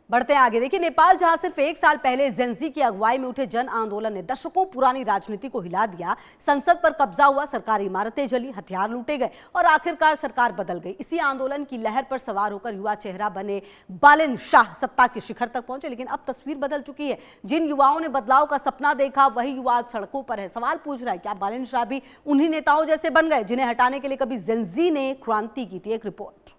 बढ़ते हैं आगे। देखिए, नेपाल जहां सिर्फ एक साल पहले जेंजी की अगुवाई में उठे जन आंदोलन ने दशकों पुरानी राजनीति को हिला दिया। संसद पर कब्जा हुआ, सरकारी इमारतें जली, हथियार लूटे गए और आखिरकार सरकार बदल गई। इसी आंदोलन की लहर पर सवार होकर युवा चेहरा बने बालिन शाह सत्ता के शिखर तक पहुंचे। लेकिन अब तस्वीर बदल चुकी है। जिन युवाओं ने बदलाव का सपना देखा, वही युवा आज सड़कों पर है। सवाल पूछ रहा है, क्या बालिन शाह भी उन्हीं नेताओं जैसे बन गए जिन्हें हटाने के लिए कभी जेंजी ने क्रांति की थी? एक रिपोर्ट।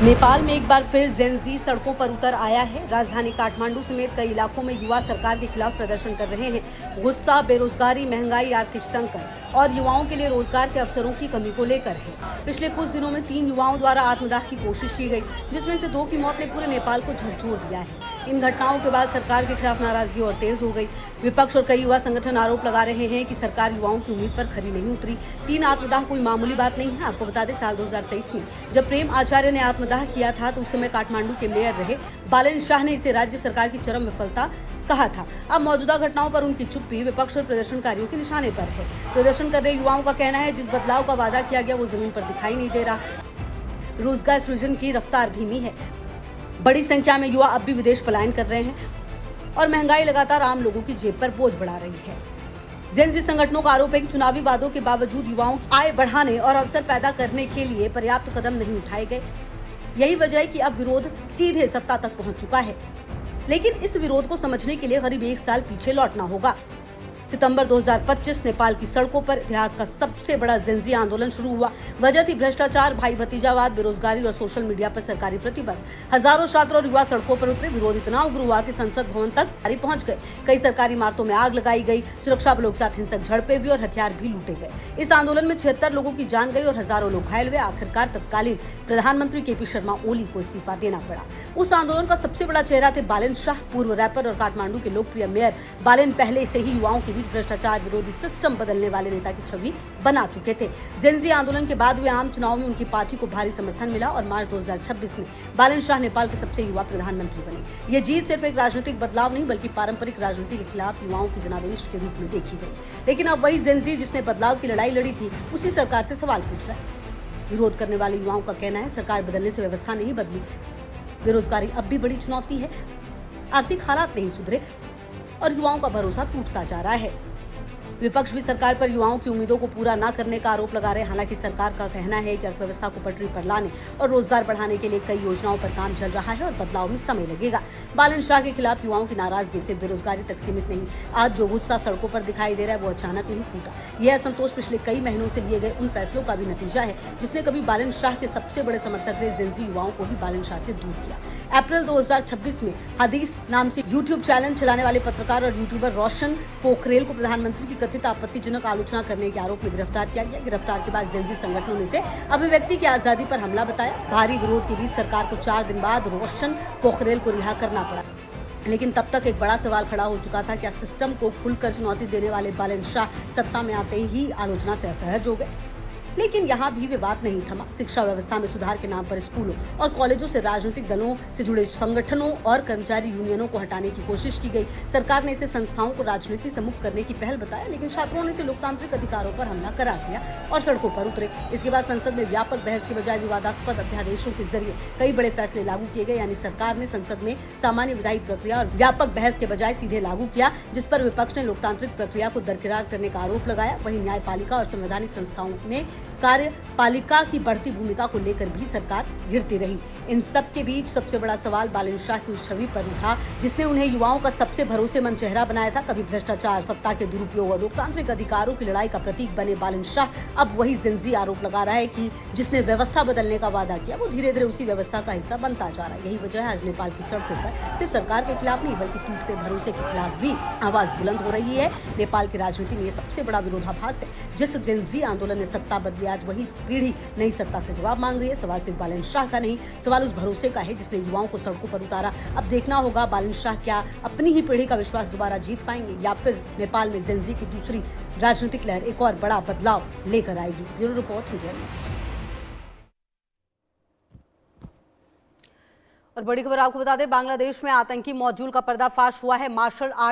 नेपाल में एक बार फिर जेंजी सड़कों पर उतर आया है। राजधानी काठमांडू समेत कई इलाकों में युवा सरकार के खिलाफ प्रदर्शन कर रहे हैं। गुस्सा बेरोजगारी, महंगाई, आर्थिक संकट और युवाओं के लिए रोजगार के अवसरों की कमी को लेकर है। पिछले कुछ दिनों में 3 युवाओं द्वारा आत्मदाह की कोशिश की गई, जिसमें से 2 की मौत ने पूरे नेपाल को झकझोर दिया है। इन घटनाओं के बाद सरकार के खिलाफ नाराजगी और तेज हो गई। विपक्ष और कई युवा संगठन आरोप लगा रहे हैं कि सरकार युवाओं की उम्मीद पर खरी नहीं उतरी। 3 आत्मदाह कोई मामूली बात नहीं है। आपको बता दें, साल 2023 में जब प्रेम आचार्य ने आत्मदाह किया था तो उस समय काठमांडू के मेयर रहे बालिन शाह ने इसे राज्य सरकार की चरम विफलता कहा था। अब मौजूदा घटनाओं पर उनकी चुप्पी विपक्ष और प्रदर्शनकारियों के निशाने पर है। प्रदर्शन कर रहे युवाओं का कहना है, जिस बदलाव का वादा किया गया वो जमीन पर दिखाई नहीं दे रहा। रोजगार सृजन की रफ्तार धीमी है। बड़ी संख्या में युवा अब भी विदेश पलायन कर रहे हैं और महंगाई लगातार आम लोगों की जेब पर बोझ बढ़ा रही है। जेंजी संगठनों का आरोप है कि चुनावी वादों के बावजूद युवाओं की आय बढ़ाने और अवसर पैदा करने के लिए पर्याप्त कदम नहीं उठाए गए। यही वजह है कि अब विरोध सीधे सत्ता तक पहुंच चुका है। लेकिन इस विरोध को समझने के लिए करीब 1 साल पीछे लौटना होगा। सितंबर 2025 नेपाल की सड़कों पर इतिहास का सबसे बड़ा जेंजी आंदोलन शुरू हुआ। वजह थी भ्रष्टाचार, भाई भतीजावाद, बेरोजगारी और सोशल मीडिया पर सरकारी प्रतिबंध। हजारों छात्र और युवा सड़कों पर उतरे। विरोध इतना उग्र हुआ कि संसद भवन तक पहुंच गए। कई सरकारी इमारतों में आग लगाई गई, सुरक्षा बलों के साथ हिंसक झड़पें हुई और हथियार भी लूटे गए। इस आंदोलन में 76 लोगों की जान गई और हजारों लोग घायल हुए। आखिरकार तत्कालीन प्रधानमंत्री केपी शर्मा ओली को इस्तीफा देना पड़ा। उस आंदोलन का सबसे बड़ा चेहरा थे बालिन शाह, पूर्व रैपर और काठमांडू के लोकप्रिय मेयर। बालिन पहले से ही युवाओं के बीच भ्रष्टाचार विरोधी सिस्टम बदलने वाले नेता की छवि बना चुके थे। जेंजी आंदोलन के बाद हुए आम चुनाव में उनकी पार्टी को भारी समर्थन मिला और मार्च 2026 में बालिन शाह नेपाल के सबसे युवा प्रधानमंत्री बने। ये जीत सिर्फ एक राजनीतिक बदलाव नहीं, बल्कि पारंपरिक राजनीति के खिलाफ युवाओं के जनादेश के रूप में देखी गई। लेकिन अब वही जेंजी जिसने बदलाव की लड़ाई लड़ी थी, उसी सरकार से सवाल पूछ रहा है। विरोध करने वाले युवाओं का कहना है, सरकार बदलने से व्यवस्था नहीं बदली, बेरोजगारी अब भी बड़ी चुनौती है, आर्थिक हालात नहीं सुधरे और युवाओं का भरोसा टूटता जा रहा है। विपक्ष भी सरकार पर युवाओं की उम्मीदों को पूरा न करने का आरोप लगा रहे हैं। हालांकि सरकार का कहना है कि अर्थव्यवस्था को पटरी पर लाने और रोजगार बढ़ाने के लिए कई योजनाओं पर काम चल रहा है और बदलाव में समय लगेगा। बालिन शाह के खिलाफ युवाओं की नाराजगी सिर्फ बेरोजगारी तक सीमित नहीं। आज जो गुस्सा सड़कों पर दिखाई दे रहा है वो अचानक नहीं फूटा। यह असंतोष पिछले कई महीनों से लिए गए उन फैसलों का भी नतीजा है जिसने कभी बालिन शाह के सबसे बड़े समर्थक रहे जेंजी युवाओं को ही बालिन शाह से दूर किया। अप्रैल 2026 में हदीस नाम से यूट्यूब चैनल चलाने वाले पत्रकार और यूट्यूबर रोशन पोखरेल को प्रधानमंत्री की कथित आपत्तिजनक आलोचना करने के आरोप में गिरफ्तार किया गया। गिरफ्तार के बाद जेंजी संगठनों ने इसे अभिव्यक्ति की आजादी पर हमला बताया। भारी विरोध के बीच सरकार को 4 दिन बाद रोशन पोखरेल को रिहा करना पड़ा। लेकिन तब तक एक बड़ा सवाल खड़ा हो चुका था, क्या सिस्टम को खुलकर चुनौती देने वाले बालिन शाह सत्ता में आते ही आलोचना से असहज हो गए? लेकिन यहाँ भी विवाद नहीं थमा। शिक्षा व्यवस्था में सुधार के नाम पर स्कूलों और कॉलेजों से राजनीतिक दलों से जुड़े संगठनों और कर्मचारी यूनियनों को हटाने की कोशिश की गई। सरकार ने इसे संस्थाओं को राजनीति से मुक्त करने की पहल बताया, लेकिन छात्रों ने इसे लोकतांत्रिक अधिकारों पर हमला करार दिया और सड़कों पर उतरे। इसके बाद संसद में व्यापक बहस के बजाय विवादास्पद अध्यादेशों के जरिए कई बड़े फैसले लागू किए गए। यानी सरकार ने संसद में सामान्य विधायी प्रक्रिया और व्यापक बहस के बजाय सीधे लागू किया, जिस पर विपक्ष ने लोकतांत्रिक प्रक्रिया को दरकिनार करने का आरोप लगाया। वहीं न्यायपालिका और संवैधानिक संस्थाओं में कार्यपालिका की बढ़ती भूमिका को लेकर भी सरकार घिरती रही। इन सब के बीच सबसे बड़ा सवाल बालिन शाह की उस छवि पर उठा जिसने उन्हें युवाओं का सबसे भरोसेमंद चेहरा बनाया था। कभी भ्रष्टाचार, सत्ता के दुरुपयोग और लोकतांत्रिक अधिकारों की लड़ाई का प्रतीक बने बालिन शाह अब वही जेंजी आरोप लगा रहा है कि जिसने व्यवस्था बदलने का वादा किया वो धीरे धीरे उसी व्यवस्था का हिस्सा बनता जा रहा है। यही वजह है आज नेपाल की सड़कों पर सिर्फ सरकार के खिलाफ नहीं, बल्कि टूटते भरोसे के खिलाफ भी आवाज बुलंद हो रही है। नेपाल की राजनीति में ये सबसे बड़ा विरोधाभास है। जिस जेंजी आंदोलन ने सत्ता बदली, आज वही पीढ़ी नई सत्ता से जवाब मांग रही है। सवाल सिर्फ बालिन शाह का नहीं, सवाल उस भरोसे का है जिसने युवाओं को सड़कों पर उतारा। अब देखना होगा बालिन शाह क्या अपनी ही पीढ़ी का विश्वास दोबारा जीत पाएंगे या फिर नेपाल में जेंजी की दूसरी राजनीतिक लहर एक और बड़ा बदलाव लेकर आएगी। Bureau report, India news. और बड़ी खबर आपको बता दें, बांग्लादेश में आतंकी मॉड्यूल का पर्दाफाश हुआ है। Martial art